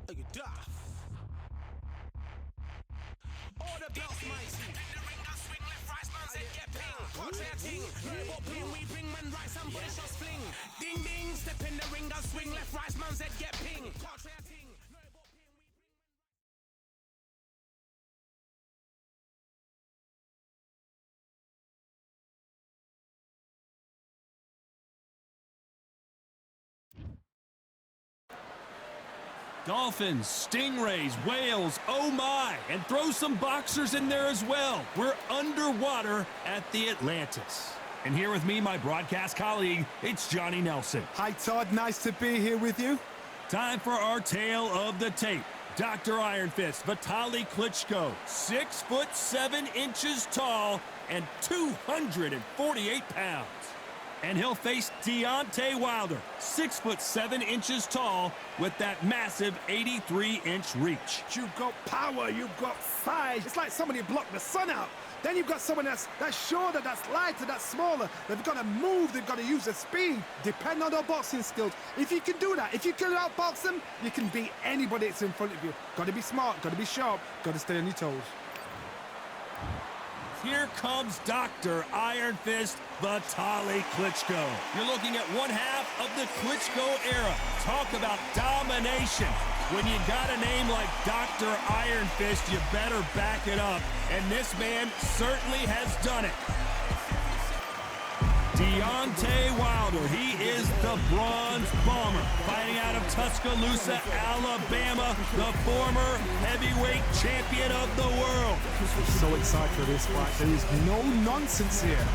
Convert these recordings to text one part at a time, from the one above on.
Are you daft? All the belts, mighty. In the ring, I swing left, right, man said get ping. Contrary ting, robot ping, we bring man right, some body shots fling. Ding ding, step in the ring, I swing left, right, man said get ping. Contrary ting, robot ping, we bring man. Dolphins, stingrays, whales, oh my, and throw some boxers in there as well. We're underwater at the Atlantis. And here with me, my broadcast colleague, it's Johnny Nelson. Hi Todd, nice to be here with you. Time for our tale of the tape. Dr. Iron Fist, Vitali Klitschko, 6'7" tall and 248 pounds. And he'll face Deontay Wilder, 6'7" tall, with that massive 83-inch reach. You've got power, you've got size. It's like somebody blocked the sun out. Then you've got someone that's shorter, that's lighter, that's smaller. They've got to move, they've got to use their speed. Depend on their boxing skills. If you can do that, if you can outbox them, you can beat anybody that's in front of you. Got to be smart, got to be sharp, got to stay on your toes. Here comes Dr. Iron Fist, Vitali Klitschko. You're looking at one half of the Klitschko era. Talk about domination. When you got a name like Dr. Iron Fist, you better back it up. And this man certainly has done it. Deontay Wilder, he is the Bronze Bomber, fighting out of Tuscaloosa, Alabama, the former heavyweight champion of the world. So excited for this fight. There is no nonsense here.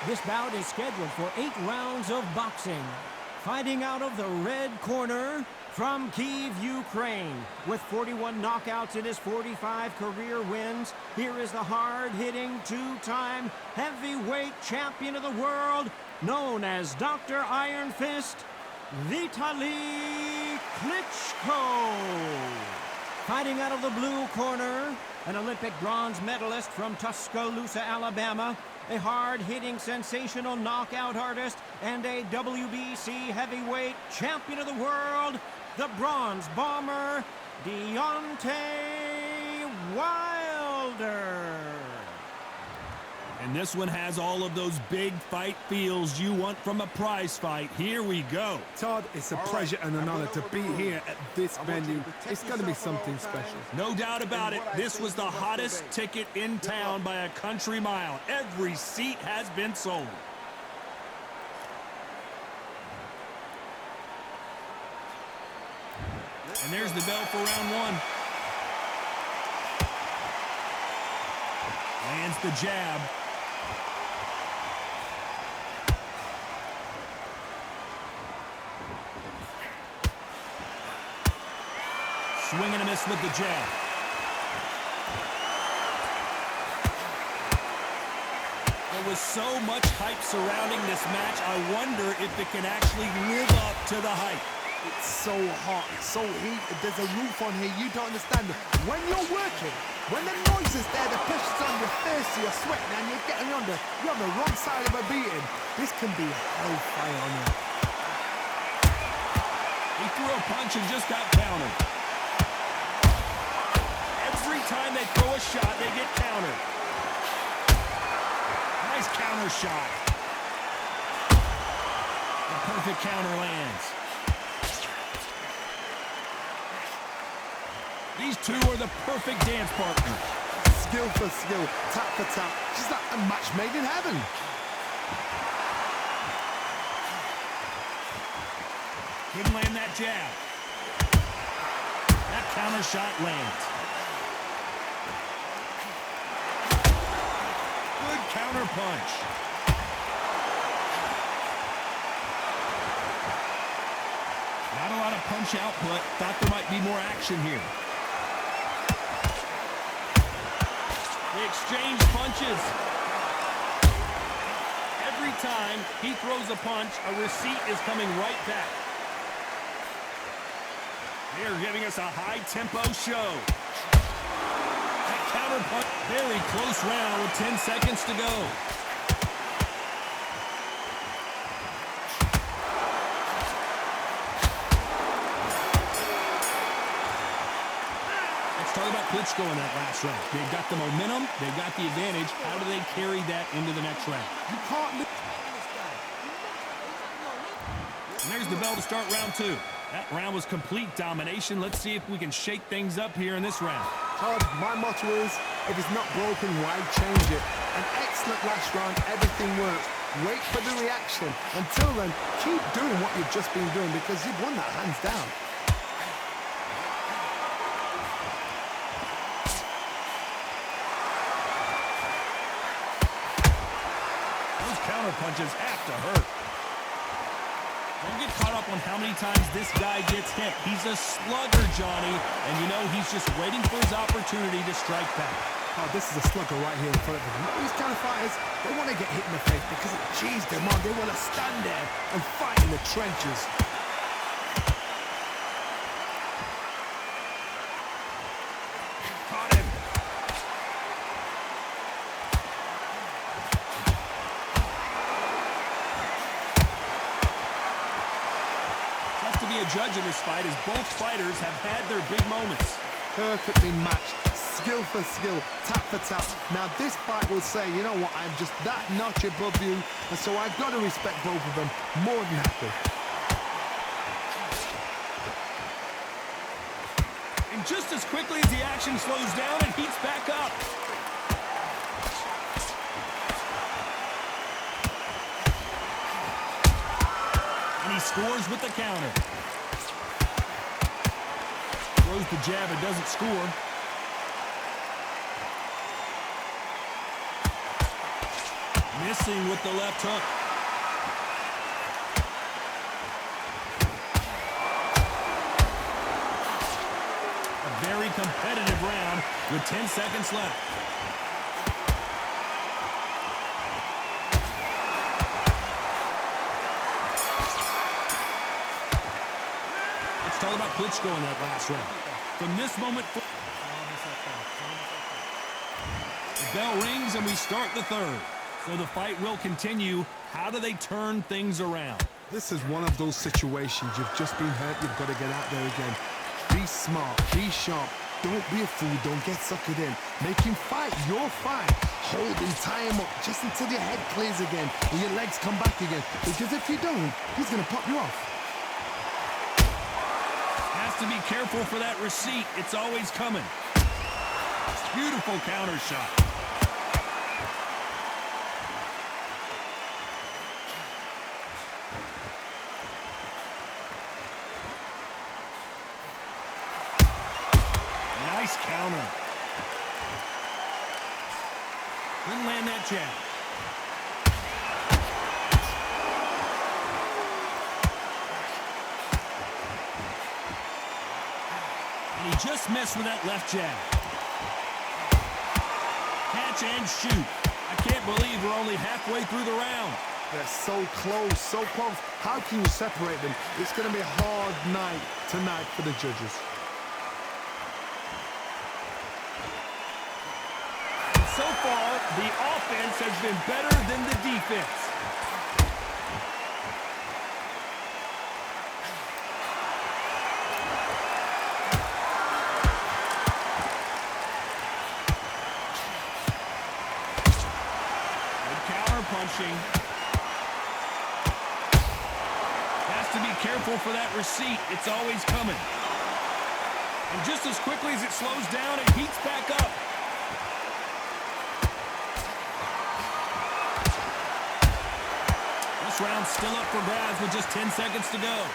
This bout is scheduled for 8 rounds of boxing. Fighting out of the red corner, from Kyiv, Ukraine, with 41 knockouts in his 45 career wins, here is the hard-hitting, 2-time heavyweight champion of the world, known as Dr. Iron Fist, Vitali Klitschko. Fighting out of the blue corner, an Olympic bronze medalist from Tuscaloosa, Alabama, a hard-hitting, sensational knockout artist, and a WBC heavyweight champion of the world, the Bronze Bomber, Deontay Wilder. And this one has all of those big fight feels you want from a prize fight. Here we go. Todd, it's a pleasure and an honor to be here at this venue. It's going to be something special. No doubt about it, this was the hottest ticket in town by a country mile. Every seat has been sold. And there's the bell for round one. Lands the jab. Swing and a miss with the jab. There was so much hype surrounding this match, I wonder if it can actually live up to the hype. It's so hot, it's so heated, there's a roof on here, you don't understand. When you're working, when the noise is there, the pressure's on your face, you're sweating and you're getting you're on the wrong side of a beating. This can be hellfire on you. He threw a punch and just got countered. Every time they throw a shot, they get countered. Nice counter shot. A perfect counter lands. These two are the perfect dance partners. Skill for skill, tap for tap. She's like a match made in heaven. Couldn't land that jab. That counter shot lands. Good counter punch. Not a lot of punch output. Thought there might be more action here. They exchange punches. Every time he throws a punch, a receipt is coming right back. They're giving us a high-tempo show. That counter punch, very close round with 10 seconds to go. about Klitschko in that last round? They've got the momentum. They've got the advantage. How do they carry that into the next round? You can't lose. And there's the bell to start round 2. That round was complete domination. Let's see if we can shake things up here in this round. Todd, my motto is, if it's not broken, why change it? An excellent last round, everything works. Wait for the reaction. Until then, keep doing what you've just been doing because you've won that hands down. Those counter punches have to hurt. Don't get caught up on how many times this guy gets hit. He's a slugger, Johnny, and you know he's just waiting for his opportunity to strike back. Oh, this is a slugger right here in front of him. These kind of fighters, they want to get hit in the face because it cheese them on. They want to stand there and fight in the trenches. Caught him. Tough to be a judge in this fight as both fighters have had their big moments. Perfectly matched. Skill for skill, tap for tap. Now this fight will say, you know what, I'm just that notch above you, and so I've got to respect both of them more than happy. And just as quickly as the action slows down, it heats back up. And he scores with the counter. Throws the jab and doesn't score. Missing with the left hook. A very competitive round with 10 seconds left. Let's talk about Klitschko in that last round. From this moment forward, the bell rings and we start the third. So the fight will continue. How do they turn things around? This is one of those situations. You've just been hurt. You've got to get out there again. Be smart. Be sharp. Don't be a fool. Don't get suckered in. Make him fight your fight. Hold him, tie him up just until your head clears again and your legs come back again. Because if you don't, he's going to pop you off. Has to be careful for that receipt. It's always coming. Beautiful counter shot. Nice counter. Didn't land that jab. And he just missed with that left jab. Catch and shoot. I can't believe we're only halfway through the round. They're so close, so close. How can you separate them? It's going to be a hard night tonight for the judges. So far, the offense has been better than the defense. Good counter punching. Has to be careful for that receipt. It's always coming. And just as quickly as it slows down, it heats back up. This round's still up for grabs with just 10 seconds to go.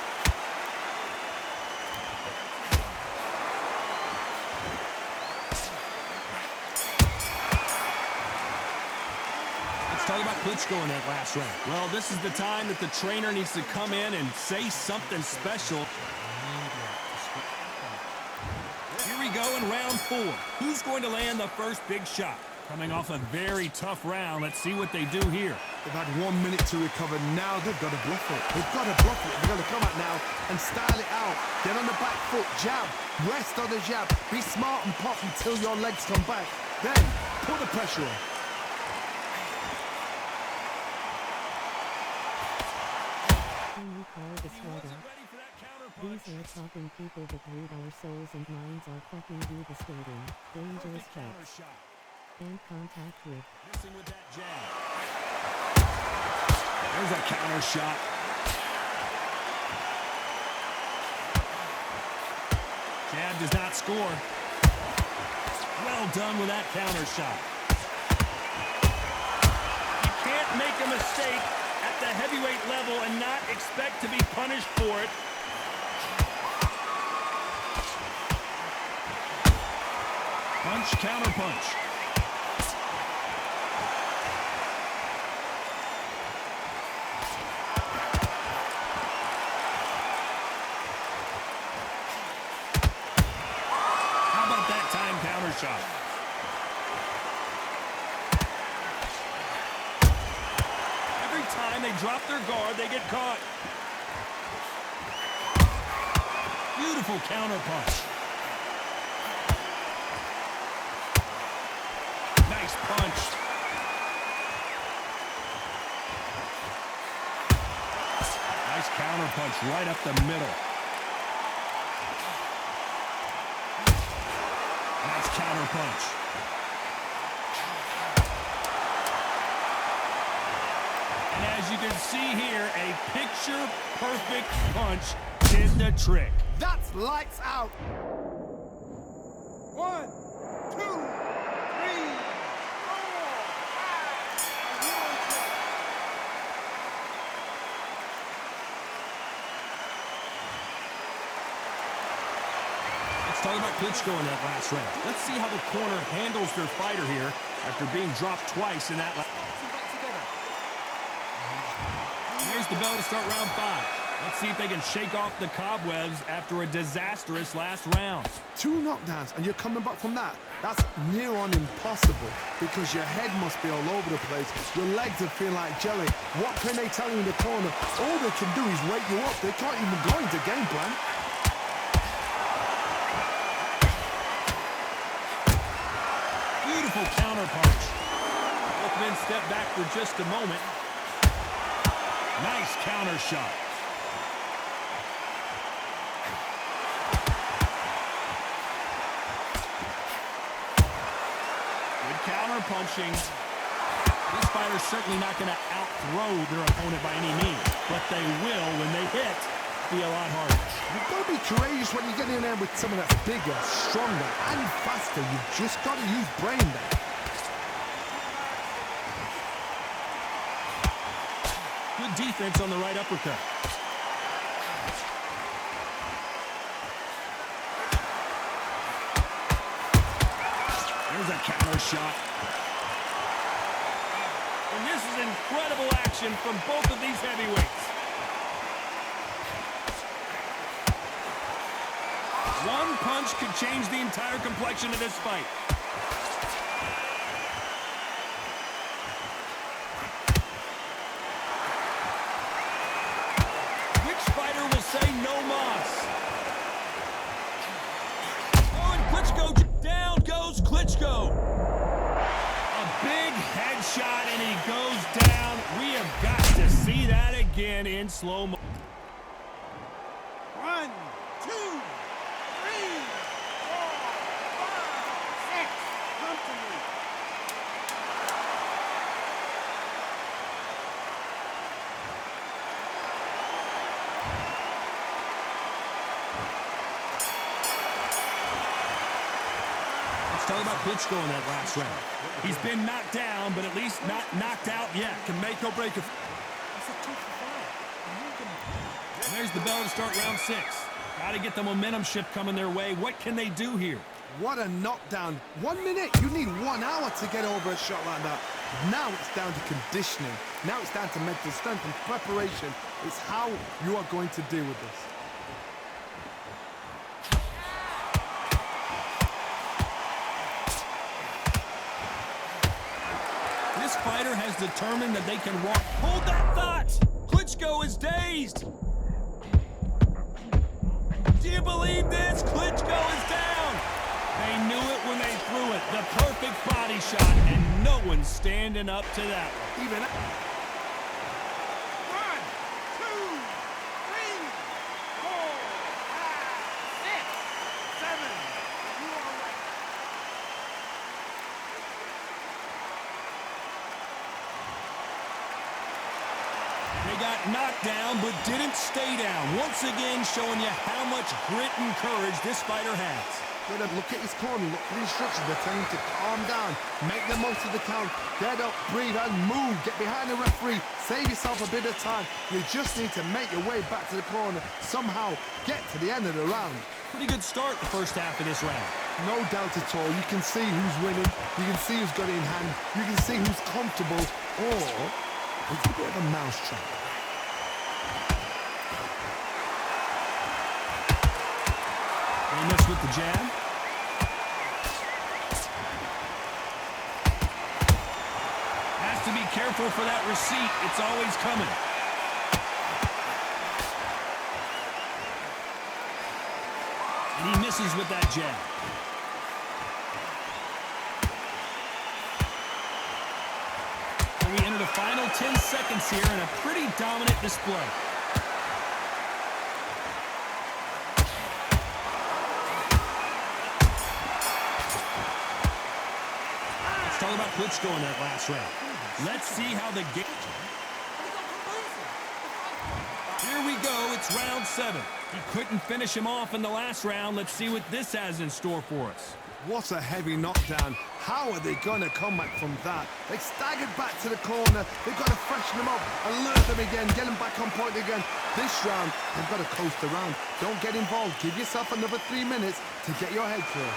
Let's talk about Klitschko in that last round. Well, this is the time that the trainer needs to come in and say something special. Here we go in round 4. Who's going to land the first big shot? Coming off a very tough round. Let's see what they do here. They've had 1 minute to recover. Now they've got to bluff it. They've got to bluff it. They've got to come out now and style it out. Get on the back foot, jab, rest on the jab. Be smart and pop until your legs come back. Then put the pressure on. He wasn't ready for that counter These are talking people that root our souls and minds are fucking devastating. Dangerous cuts. And contact with. Missing with that jab. There's a counter shot. Jab does not score. Well done with that counter shot. You can't make a mistake at the heavyweight level and not expect to be punished for it. Punch, counter punch. How about that time counter shot? Every time they drop their guard, they get caught. Beautiful counter punch. Nice punch. Nice counter punch right up the middle. Nice counter punch. And as you can see here, a picture-perfect punch did the trick. That's lights out. 1, 2, 3, 4, 5. Let's talk about Klitschko in that last round. Let's see how the corner handles their fighter here after being dropped twice in that last. Here's the bell to start round 5. Let's see if they can shake off the cobwebs after a disastrous last round. 2 knockdowns and you're coming back from that. That's near on impossible because your head must be all over the place. Your legs are feeling like jelly. What can they tell you in the corner? All they can do is wake you up. They can't even go into game plan. Beautiful counter punch. Both men step back for just a moment. Nice counter shot. Counter punching. This fighter's certainly not going to outthrow their opponent by any means, but they will, when they hit, be a lot harder. You've got to be courageous when you get in there with someone that's bigger, stronger, and faster. You've just got to use brain there. Good defense on the right uppercut. There's a counter shot. And this is incredible action from both of these heavyweights. One punch could change the entire complexion of this fight. Which fighter will say no mas? Oh, and Klitschko. Down goes Klitschko. A big headshot, and he goes down. We have got to see that again in slow-mo. 1, 2, 3, 4, 5, 6. Come to me. Talk about Klitschko in that last round. He's been knocked down, but at least not knocked out yet. Can make or break a... And there's the bell to start round 6. Got to get the momentum shift coming their way. What can they do here? What a knockdown. 1 minute. You need 1 hour to get over a shot like that. Now it's down to conditioning. Now it's down to mental strength and preparation. It's how you are going to deal with this. This fighter has determined that they can walk. Hold that thought! Klitschko is dazed! Do you believe this? Klitschko is down! They knew it when they threw it. The perfect body shot, and no one's standing up to that. Even... 1, 2, 3, 4, 5, 6. Got knocked down, but didn't stay down. Once again, showing you how much grit and courage this fighter has. Look at his corner, look at the instructions. They're telling him to calm down, make the most of the count, get up, breathe, and move. Get behind the referee, save yourself a bit of time. You just need to make your way back to the corner, somehow get to the end of the round. Pretty good start the first half of this round. No doubt at all. You can see who's winning, you can see who's got it in hand, you can see who's comfortable, or it's a bit of a mousetrap. They missed with the jab. Has to be careful for that receipt. It's always coming. And he misses with that jab. And we enter the final 10 seconds here in a pretty dominant display. Talk about Klitschko in that last round. Let's see how the game... Here we go, it's round 7. He couldn't finish him off in the last round. Let's see what this has in store for us. What a heavy knockdown. How are they going to come back from that? They staggered back to the corner. They've got to freshen them up, alert them again, get them back on point again. This round, they've got to coast around. Don't get involved. Give yourself another 3 minutes to get your head clear.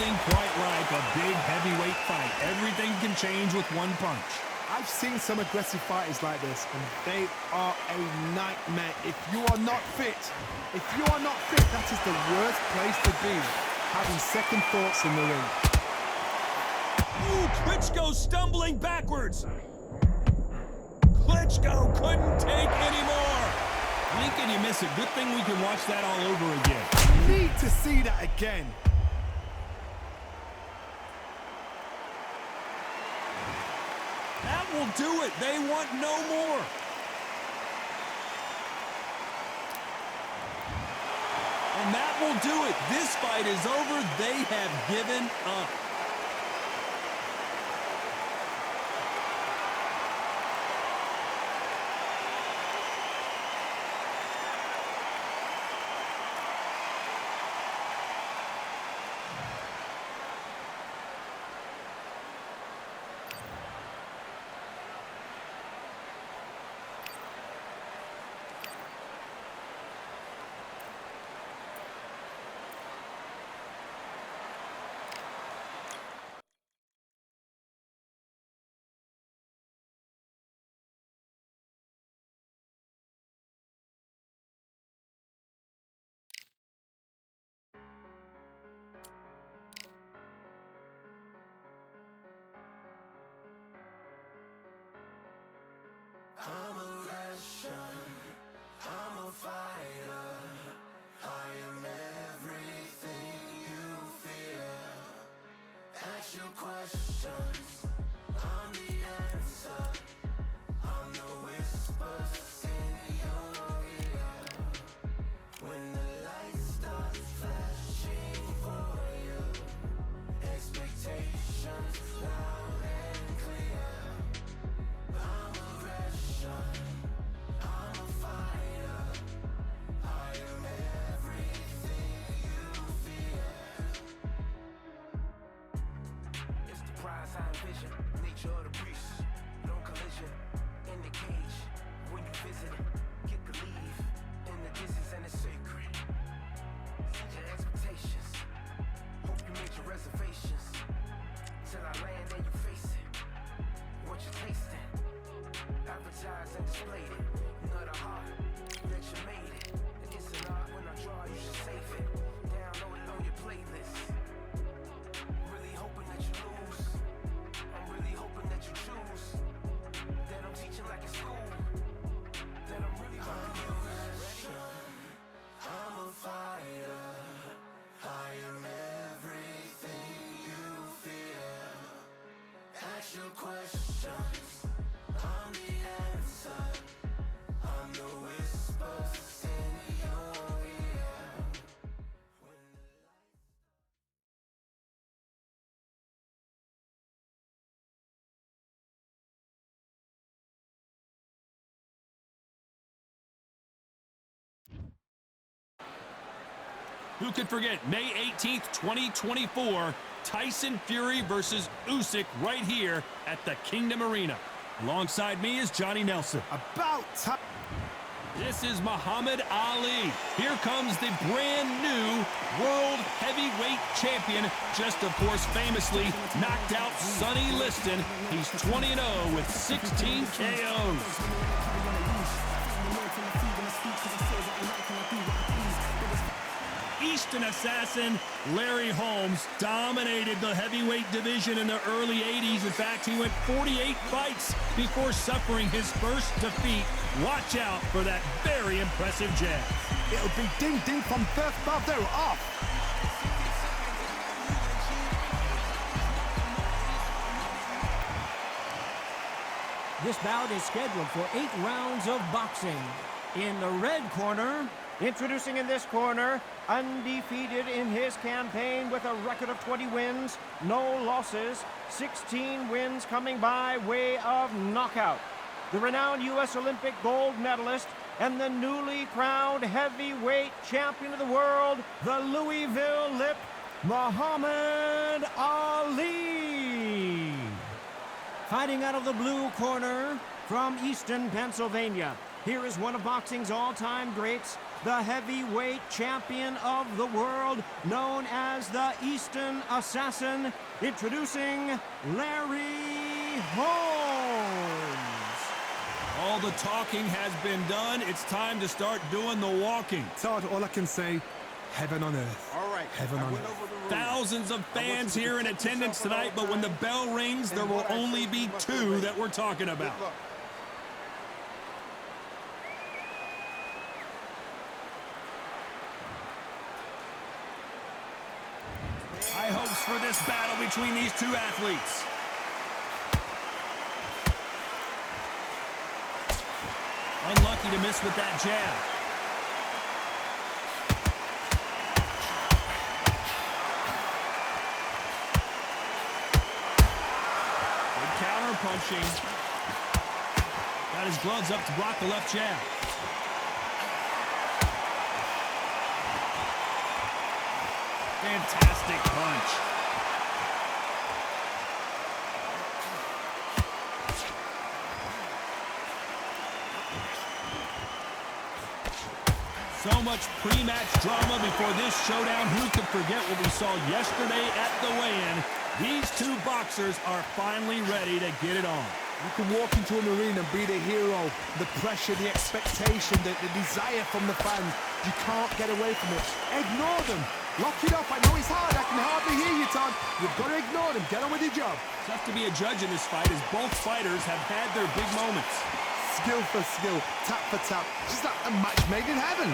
Quite like a big heavyweight fight. Everything can change with one punch. I've seen some aggressive fighters like this, and they are a nightmare. If you are not fit, that is the worst place to be, having second thoughts in the ring. Ooh, Klitschko stumbling backwards. Klitschko couldn't take anymore. Blink and you miss it. Good thing we can watch that all over again. Need to see that again. That will do it. They want no more. And that will do it. This fight is over. They have given up. I'm a Russian, I'm a fighter, I am everything you fear. Ask your questions, I'm the answer, I'm the whispers in your ear. When the light starts flashing for you, expectations loud and clear. I'm a Russian, I'm a fighter, I am everything you fear. It's the prize I envision, nature of the beast, no collision, in the cage, when you visit, get to leave, in the distance and it's sacred. Set your expectations, hope you made your reservations, till I land and you face it, what you tasting. Advertise and display it. Not a heart that you made it. It's an art when I draw, you should save it. Download it on your playlist. Really hoping that you lose. I'm really hoping that you choose. That I'm teaching like in school. That I'm really hoping you ready. I'm a fighter. I am everything you fear. Ask your questions. I'm the answer, I'm the whispers in your ear. Who could forget May 18th, 2024, Tyson Fury versus Usyk right here at the Kingdom Arena. Alongside me is Johnny Nelson. About time. This is Muhammad Ali. Here comes the brand new World Heavyweight Champion, just of course famously knocked out Sonny Liston. He's 20-0 with 16 KOs. Eastern assassin Larry Holmes dominated the heavyweight division in the early 80s. In fact, he went 48 fights before suffering his first defeat. Watch out for that very impressive jab. It'll be ding-ding from first bout. They're off. This bout is scheduled for 8 rounds of boxing. In the red corner, introducing in this corner, undefeated in his campaign with a record of 20 wins, no losses, 16 wins coming by way of knockout. The renowned U.S. Olympic gold medalist and the newly crowned heavyweight champion of the world, the Louisville Lip, Muhammad Ali. Fighting out of the blue corner from Easton, Pennsylvania, here is one of boxing's all-time greats, the heavyweight champion of the world, known as the Eastern Assassin, introducing Larry Holmes. All the talking has been done. It's time to start doing the walking. Todd, all I can say, heaven on earth. All right. Heaven on earth. Thousands of fans here in attendance tonight, but when the bell rings, there will only be 2 that we're talking about. High hopes for this battle between these 2 athletes. Unlucky to miss with that jab. Good counter punching. Got his gloves up to block the left jab. Fantastic punch. So much pre-match drama before this showdown. Who could forget what we saw yesterday at the weigh-in? These 2 boxers are finally ready to get it on. You can walk into an arena and be the hero. The pressure, the expectation, the desire from the fans. You can't get away from it. Ignore them. Lock it up. I know it's hard. I can hardly hear you, Todd. You've got to ignore them. Get on with your job. Tough to be a judge in this fight as both fighters have had their big moments. Skill for skill, tap for tap. Just like a match made in heaven.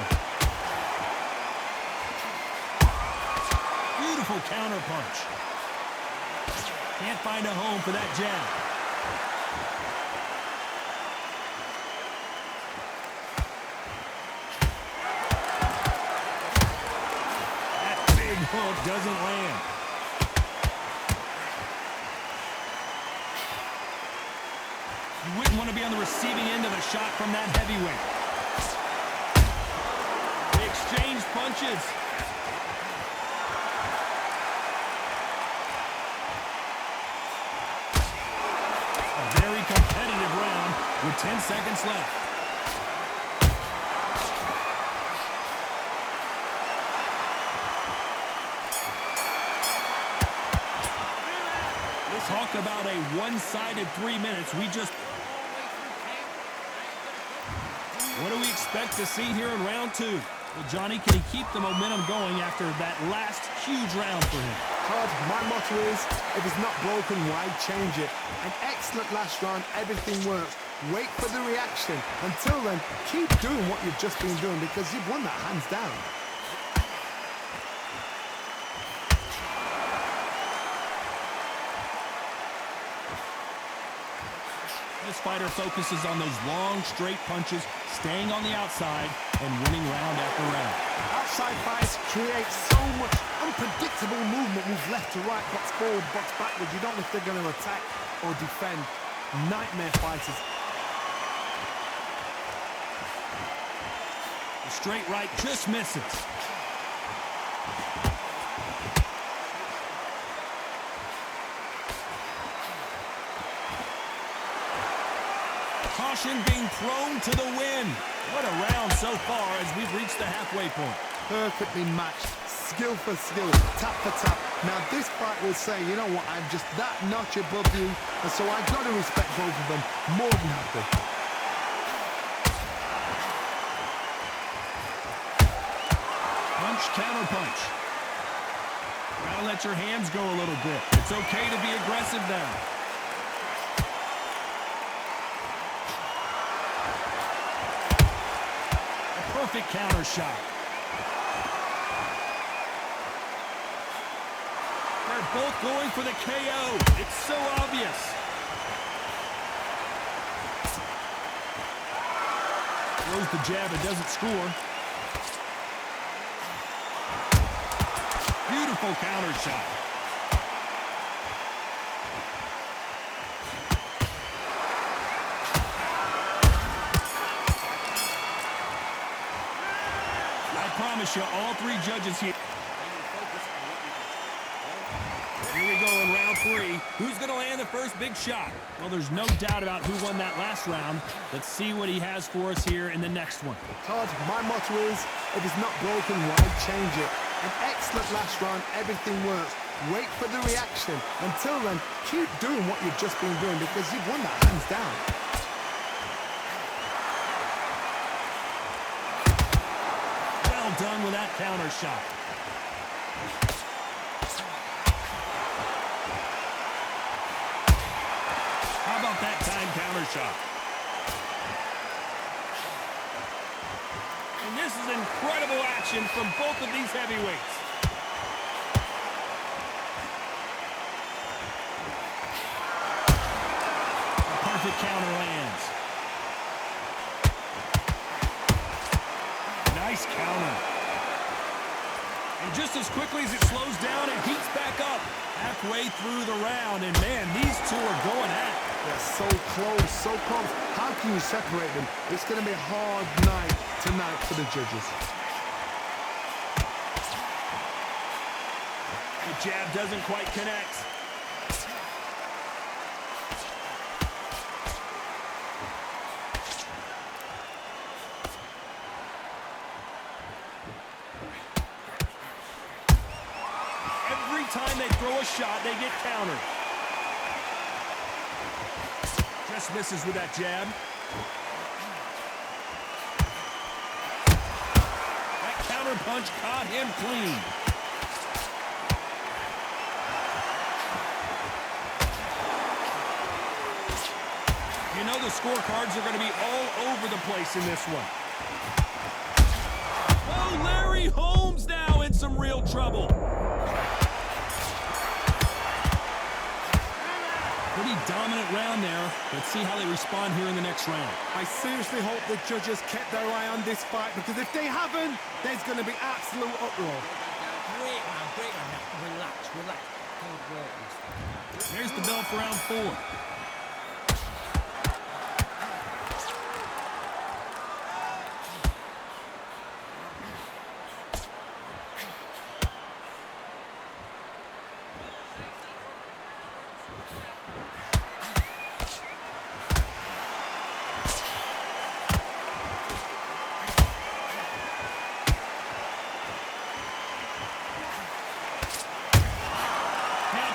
Beautiful counter punch. Can't find a home for that jab. That big hook doesn't land. You wouldn't want to be on the receiving end of a shot from that heavyweight. They exchange punches. A very competitive round with 10 seconds left. Talk about a one-sided 3 minutes. What do we expect to see here in round 2? Well, Johnny, can he keep the momentum going after that last huge round for him? Todd, my motto is, if it's not broken, why change it? An excellent last round, everything works. Wait for the reaction. Until then, keep doing what you've just been doing because you've won that hands down. This fighter focuses on those long, straight punches, staying on the outside, and winning round after round. Outside fights create so much unpredictable movement. Moves left to right, box forward, box backwards. You don't know if they're going to attack or defend. Nightmare fighters. The straight right just misses. Caution being thrown to the wind. What a round so far as we've reached the halfway point. Perfectly matched, skill for skill, tap for tap. Now this fight will say, you know what, I'm just that notch above you, and so I've got to respect both of them more than happy. Punch, counter punch. Gotta let your hands go a little bit. It's okay to be aggressive now. A perfect counter shot. They're both going for the KO. It's so obvious. Throws the jab, it doesn't score. Beautiful counter shot. I promise you, all three judges here. Here we go in round 3. Who's going to land the first big shot? Well, there's no doubt about who won that last round. Let's see what he has for us here in the next one. Todd, my motto is, if it's not broken, why change it? An excellent last round, everything works. Wait for the reaction. Until then, keep doing what you've just been doing because you've won that hands down. Well done with that counter shot. How about that time counter shot? And this is incredible action from both of these heavyweights. A perfect counter lands. Nice counter. And just as quickly as it slows down, it heats back up. Halfway through the round, and man, these two are going at it. They're so close, so close. How can you separate them? It's going to be a hard night tonight for the judges. The jab doesn't quite connect. Every time they throw a shot, they get countered. Just misses with that jab. That counter punch caught him clean. You know the scorecards are going to be all over the place in this one. Oh, Larry Holmes now in some real trouble. Pretty dominant round there. Let's see how they respond here in the next round. I seriously hope the judges kept their eye on this fight because if they haven't, there's going to be absolute uproar. Break, man, break, man. Relax, relax. Don't work this. There's the bell for round 4.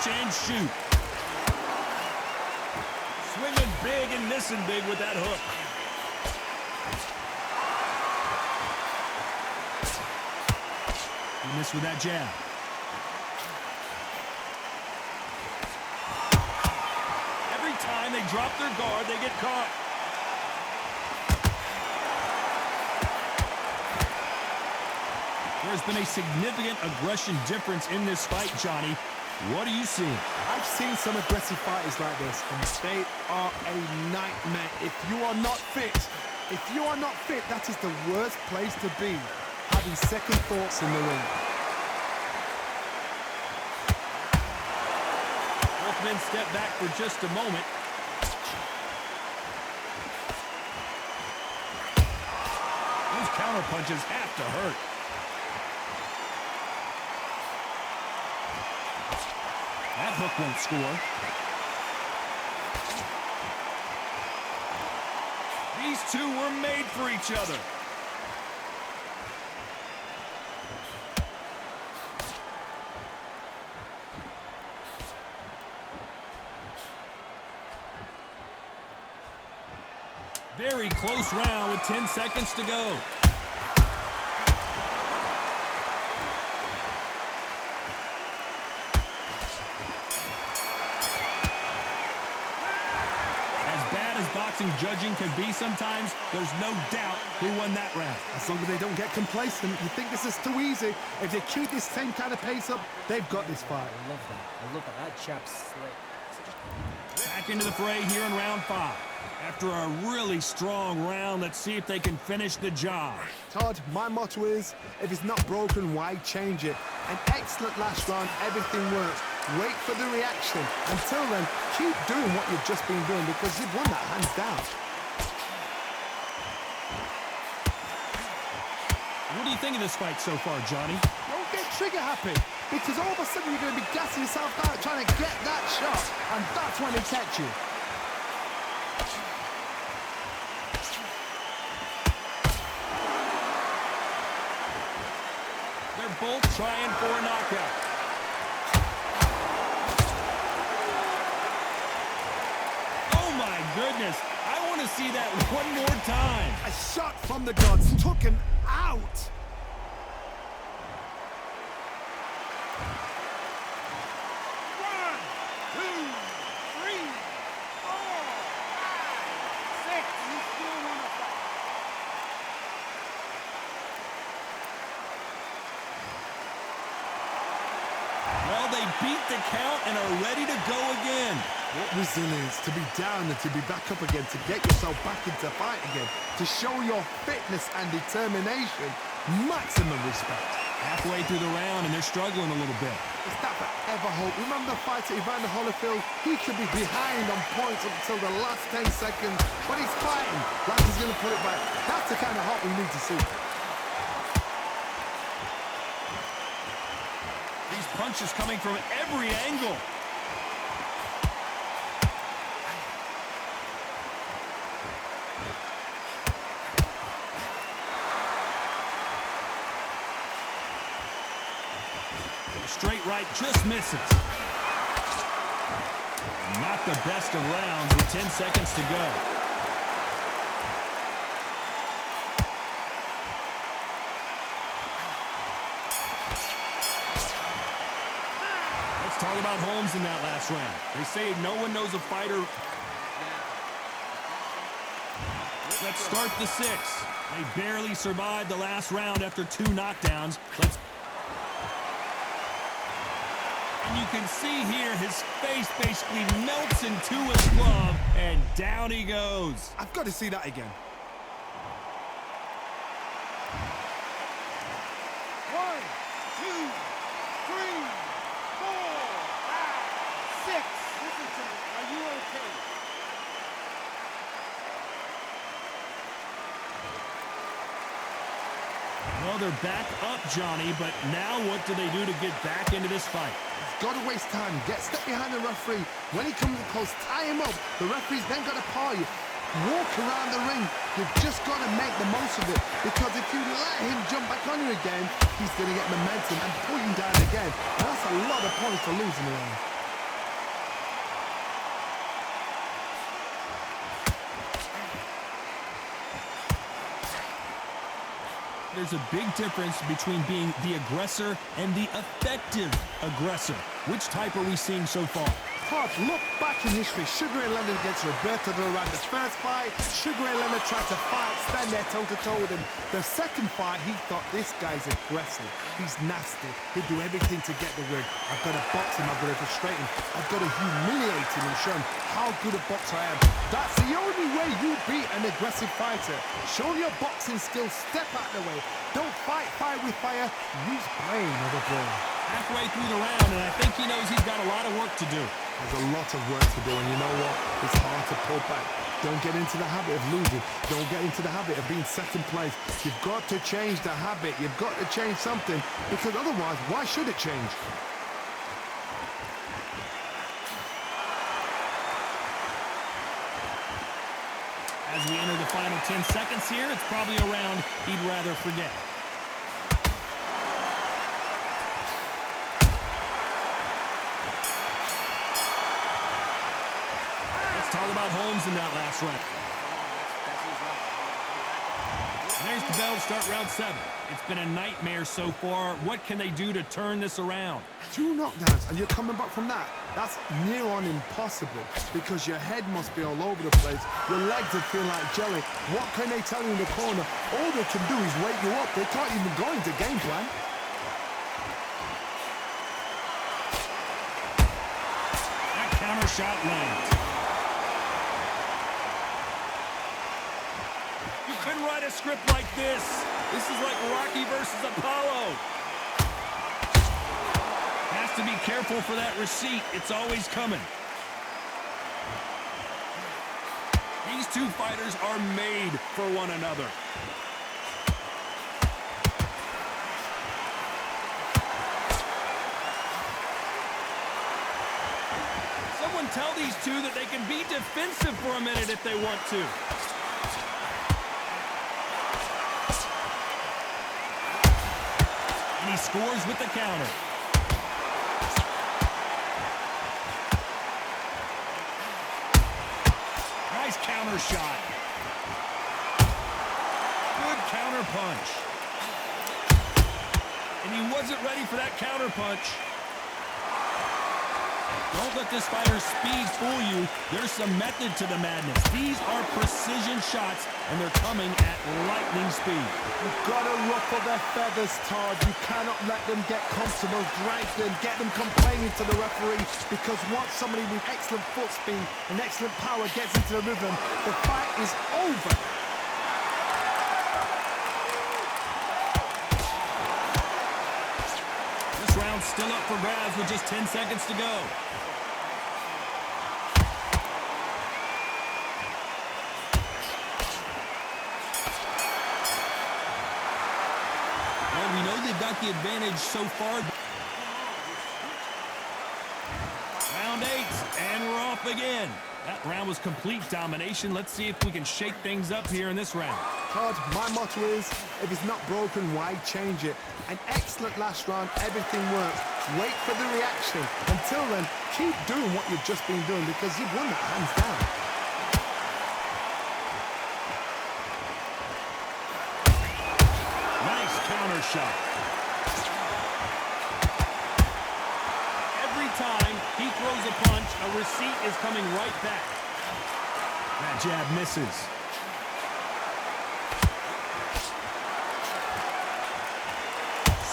And shoot. Swinging big and missing big with that hook. He missed with that jab. Every time they drop their guard, they get caught. There's been a significant aggression difference in this fight, Johnny. What are you seeing? I've seen some aggressive fighters like this, and they are a nightmare. If you are not fit, that is the worst place to be, having second thoughts in the ring. Both men step back for just a moment. Those counter punches have to hurt. That hook won't score. These two were made for each other. Very close round with 10 seconds to go. Boxing judging can be sometimes, there's no doubt who won that round. As long as they don't get complacent, you think this is too easy. If they keep this same kind of pace up, they've got this fight. I love that. I love that. That chap's slick. Back into the fray here in round 5. After a really strong round, let's see if they can finish the job. Todd, my motto is, if it's not broken, why change it? An excellent last round, everything works. Wait for the reaction. Until then, keep doing what you've just been doing because you've won that hands down. What do you think of this fight so far, Johnny? Don't get trigger happy because all of a sudden you're going to be gassing yourself out trying to get that shot, and that's when they catch you. They're both trying for a knockout. Goodness, I want to see that one more time. A shot from the gods took him out. 1, 2, 3, 4, 5, 6. You still want to fight. Well, they beat the count and are ready to go again. What resilience to be down and to be back up again, to get yourself back into fight again, to show your fitness and determination. Maximum respect. Halfway through the round and they're struggling a little bit. Is that forever hope? Remember the fight at Evander Holyfield? He could be behind on points up until the last 10 seconds, but he's fighting like he's going to put it back. That's the kind of hope we need to see. These punches coming from every angle. Straight right just misses. Not the best of rounds with 10 seconds to go. Let's talk about Holmes in that last round. They say no one knows a fighter. Let's start the 6. They barely survived the last round after 2 knockdowns. And you can see here his face basically melts into his glove, and down he goes. I've got to see that again. 1, 2, 3, 4, 5, 6. Listen to me. Are you okay? Well, they're back up, Johnny, but now what do they do to get back into this fight? Got to waste time. Get step behind the referee. When he comes close, tie him up. The referee's then got to paw you. Walk around the ring. You've just got to make the most of it. Because if you let him jump back on you again, he's going to get momentum and pull you down again. And that's a lot of points to lose in the round. There's a big difference between being the aggressor and the effective aggressor. Which type are we seeing so far? Todd, look back in history. Sugar Ray Leonard against Roberto Duran's first fight. Sugar Ray Leonard tried to fight, stand there toe-to-toe with him. The second fight, he thought, this guy's aggressive. He's nasty. He'll do everything to get the win. I've got to box him. I've got to frustrate him. I've got to humiliate him and show him how good a boxer I am. That's the only way you beat an aggressive fighter. Show your boxing skills. Step out of the way. Don't fight fire with fire. Use brain over brain. Halfway through the round, and I think he knows he's got a lot of work to do. There's a lot of work to do, and you know what? It's hard to pull back. Don't get into the habit of losing. Don't get into the habit of being second place. You've got to change the habit. You've got to change something, because otherwise, why should it change? As As we enter the final 10 seconds here, it's probably a round he'd rather forget. Let's talk about Holmes in that last round. And there's the bell to start round 7. It's been a nightmare so far. What can they do to turn this around? 2 knockdowns and you're coming back from that. That's near on impossible because your head must be all over the place. Your legs would feel like jelly. What can they tell you in the corner? All they can do is wake you up. They can't even go into game plan. That counter shot lands. You couldn't write a script like this. This is like Rocky versus Apollo. Has to be careful for that receipt. It's always coming. These two fighters are made for one another. Someone tell these two that they can be defensive for a minute if they want to. And he scores with the counter. Nice counter shot. Good counter punch. And he wasn't ready for that counter punch. Don't let this fighter's speed fool you. There's some method to the madness. These are precision shots, and they're coming at lightning speed. You've got to ruffle their feathers, Todd. You cannot let them get comfortable, drag them, get them complaining to the referee, because once somebody with excellent foot speed and excellent power gets into the rhythm, the fight is over. This round's still up for grabs with just 10 seconds to go. We know they've got the advantage so far. Round 8, and we're off again. That round was complete domination. Let's see if we can shake things up here in this round. Todd, my motto is, if it's not broken, why change it? An excellent last round, everything works. Wait for the reaction. Until then, keep doing what you've just been doing because you've won that hands down. Counter shot. Every time he throws a punch, a receipt is coming right back. That jab misses.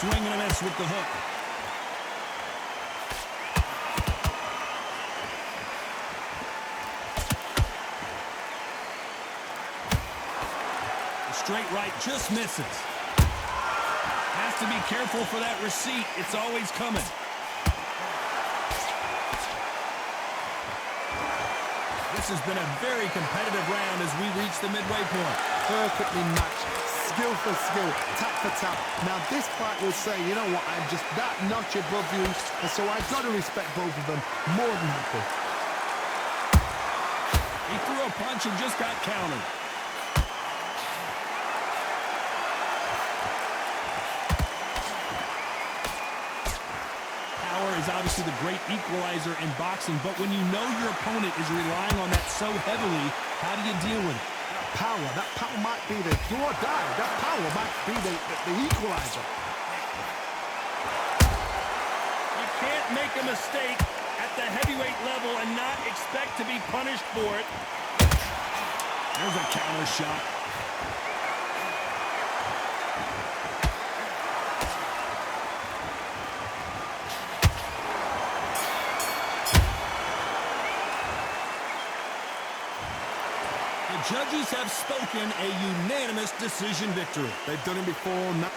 Swing and a miss with the hook. The straight right just misses. Has to be careful for that receipt. It's always coming. This has been a very competitive round as we reach the midway point. Perfectly matched. Skill for skill. Tap for tap. Now this fight will say, you know what, I'm just that notch above you, and so I've got to respect both of them more than happy. He threw a punch and just got countered. Is obviously the great equalizer in boxing, but when you know your opponent is relying on that so heavily, how do you deal with it? That power might be the do or die. That power might be the equalizer. You can't make a mistake at the heavyweight level and not expect to be punished for it. There's a counter shot. Judges have spoken a unanimous decision victory. They've done it before. Now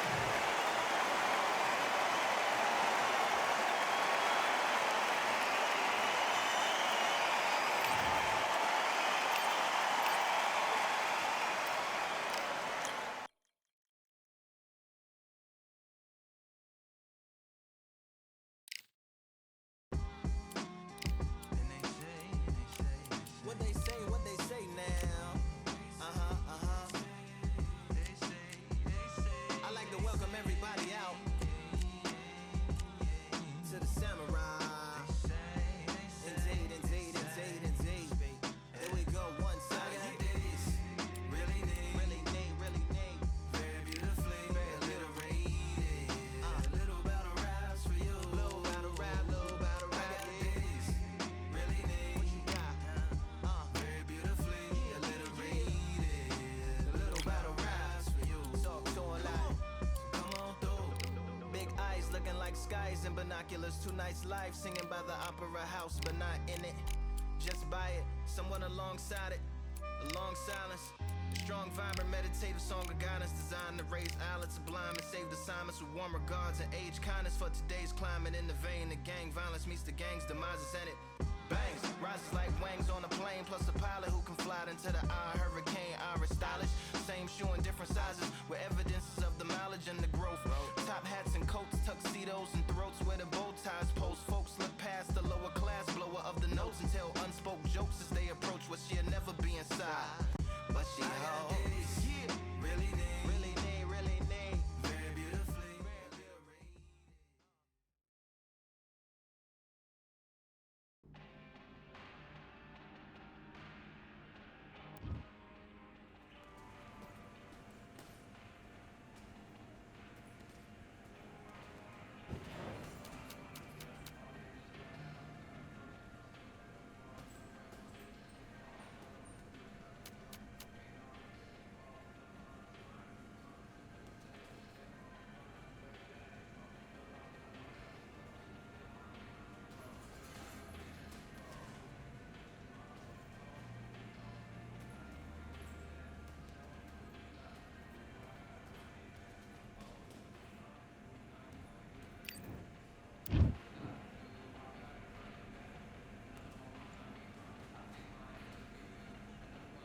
What they say now. Glasses and binoculars, 2 nights live, singing by the opera house, but not in it. Just by it, someone alongside it. A long silence. A strong, vibrant, meditative song of guidance designed to raise eyelids sublime and save assignments with warm regards and age kindness for today's climate. In the vein, the gang violence meets the gang's demises, and it bangs, rises like wings on a plane, plus a pilot who can fly into the eye. Hurricane, Irish stylish, same shoe in different sizes, with evidences of the mileage and the growth. Top hats and coats, tuxedos and throats where the bow ties post. Folks look past the lower class blower of the notes and tell unspoke jokes as they approach what she'll never be inside. But she holds, yeah, really need, really need, really need, very beautifully.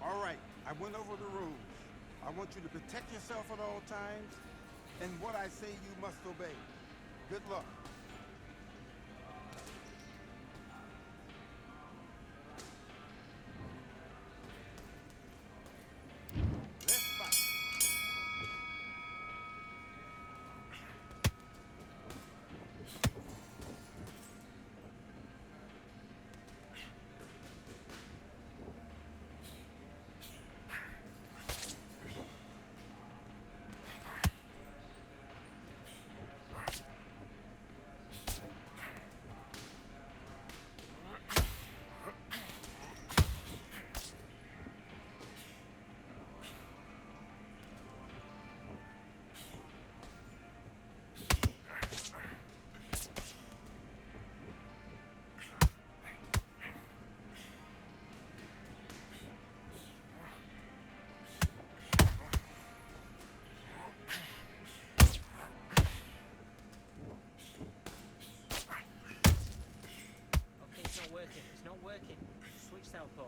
All right, I went over the rules. I want you to protect yourself at all times, and what I say you must obey. Good luck. Let's fight. It's not working. Switch southpaw.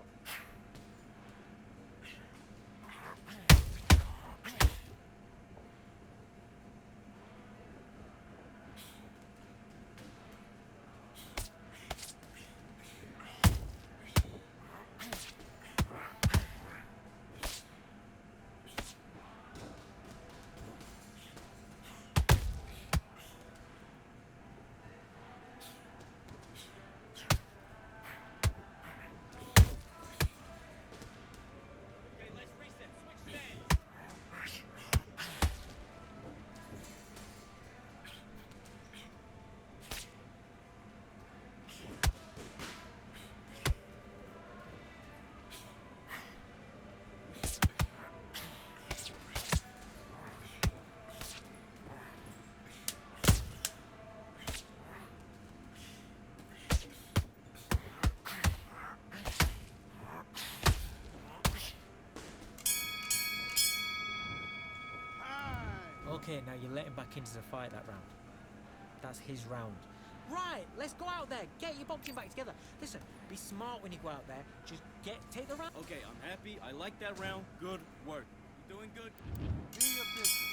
Okay, now you let him back into the fight that round. That's his round. Right, let's go out there. Get your boxing back together. Listen, be smart when you go out there. Just take the round. Okay, I'm happy. I like that round. Good work. You doing good? Do your business.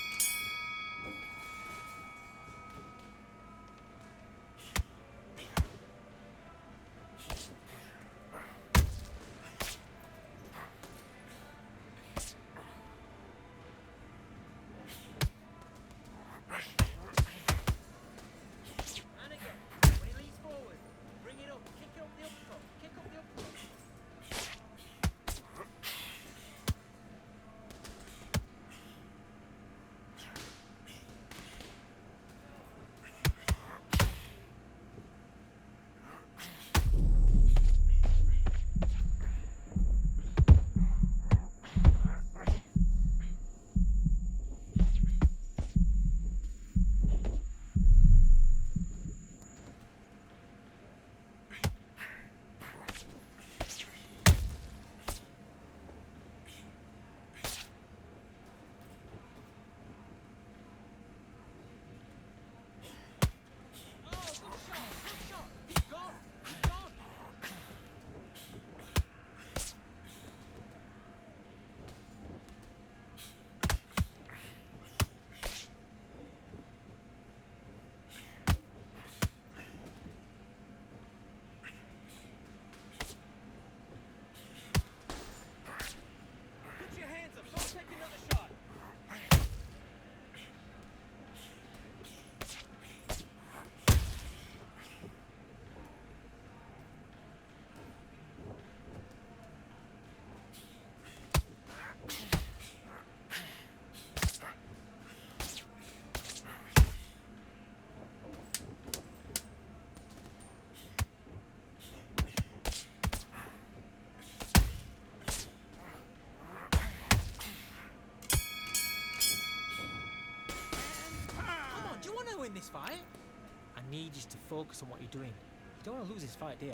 need you to focus on what you're doing. You don't want to lose this fight, do you?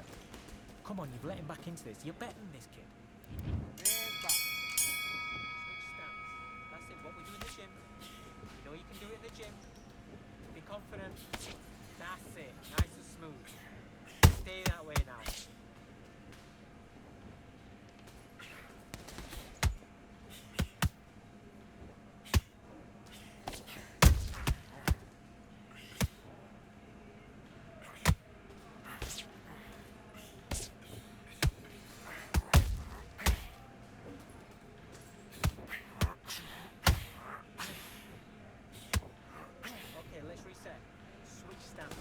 Come on, you've let him back into this. You're better than this kid. And box. Switch stance. That's it, what we do in the gym. You know you can do it in the gym. Be confident. That's it, nice and smooth. Stay that way now. Okay, let's reset. Switch stance.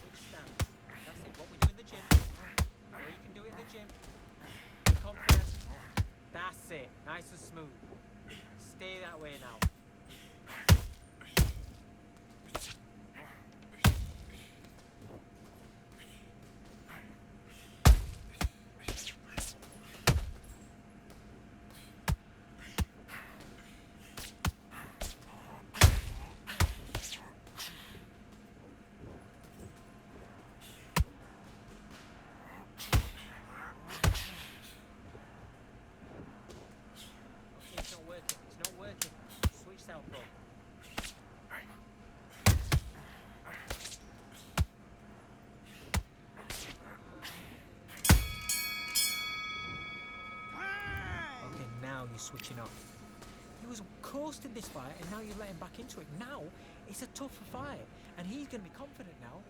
Switch stance. That's it, what we do in the gym. You know you can do it in the gym. Be confident. That's it, nice and smooth. Stay that way now. Okay, it's not working. It's not working. Switch southpaw. Okay, now you're switching off. He was coasting this fight, and now you let him back into it. Now it's a tougher fight, and he's going to be confident now.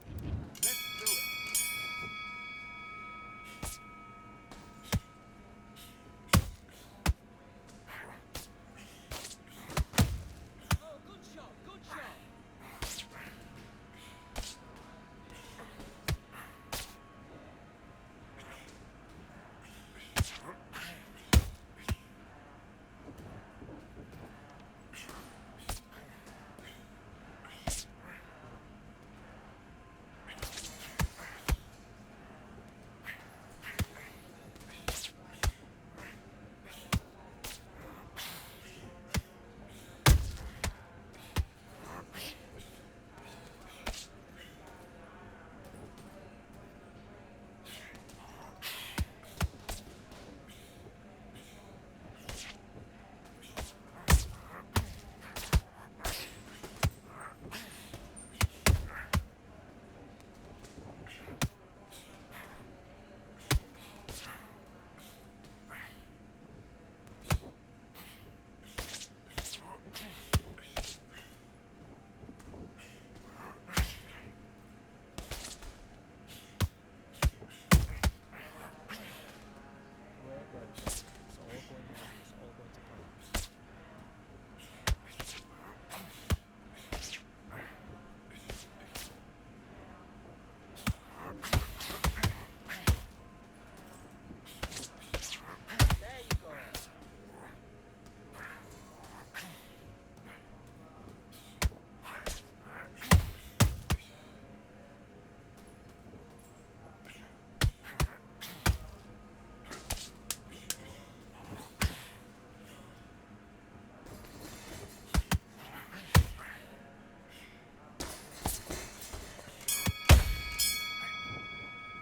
Let's do it. Oh, good shot, good shot. It's all going to plan. It's all going to plan. There you go.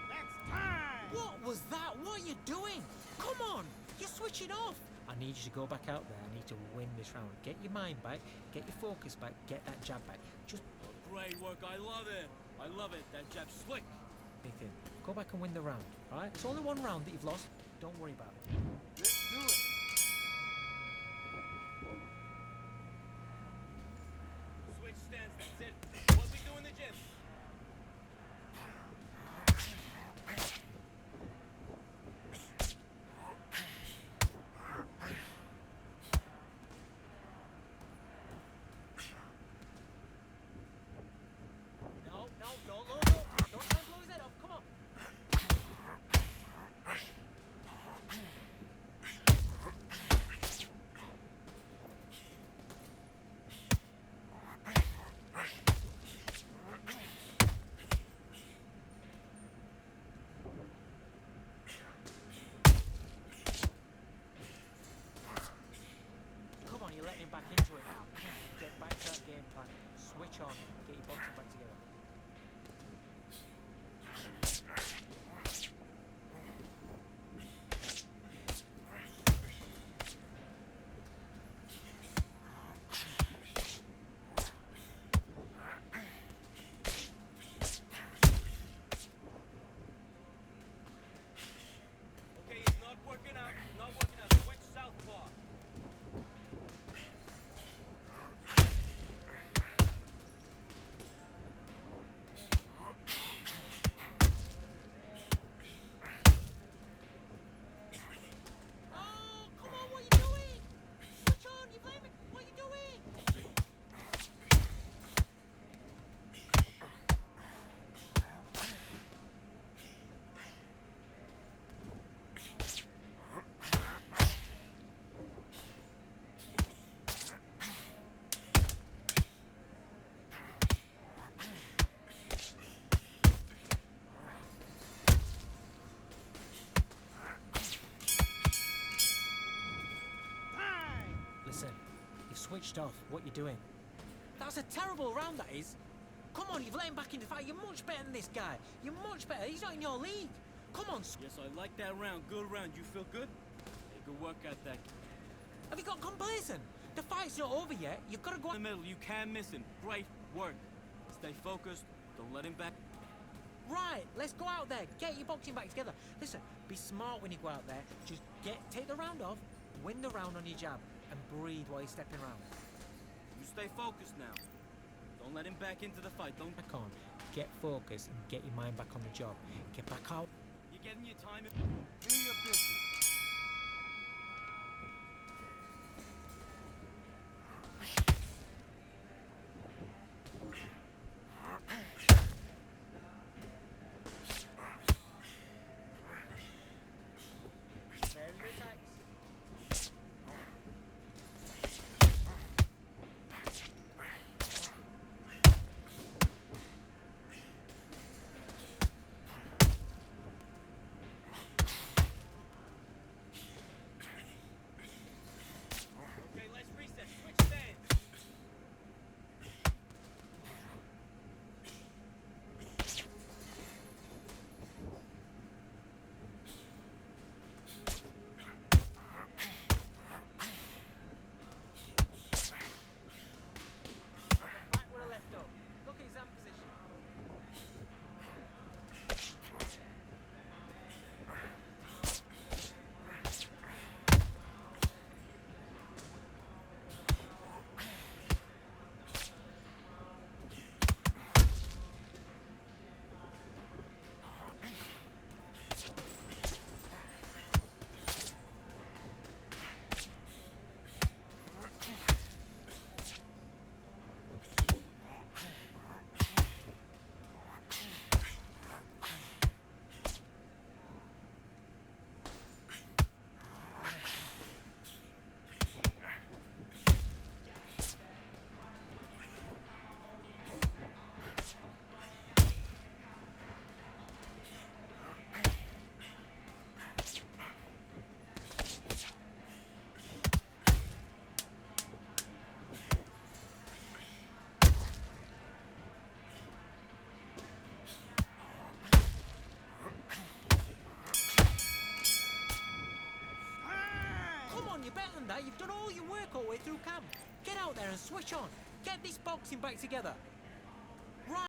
Next time. What was that? What are you doing? Come on, you're switching off. I need you to go back out there. I need to win this round. Get your mind back, get your focus back, get that jab back. Just, Great work. I love it. I love it. That jab's slick. Nathan, go back and win the round, all right? It's only one round that you've lost. Don't worry about it. Let's do it. Switch stance. That's it. What we do in the gym. switched off. What you doing? That's a terrible round, that is. Come on, you've let him back into the fight. You're much better than this guy. You're much better. He's not in your league. Come on. Yes, I like that round. Good round. You feel good? Hey, good work out that. Have you got complacent? The fight's not over yet. You've got to go In the middle. You can't miss him. Great work. Stay focused. Don't let him back. Right, let's go out there. Get your boxing back together. Listen, be smart when you go out there. Just take the round off, win the round on your jab, and breathe while you're stepping around. You stay focused now. Don't let him back into the fight. Don't Back on. Get focused and get your mind back on the job. Get back out. You're getting your time. Do your business. Okay, let's reset. Switch stance. Back where I left off. Look at his hand position. Come on, you're better than that. You've done all your work all the way through camp. Get out there and switch on. Get this boxing back together.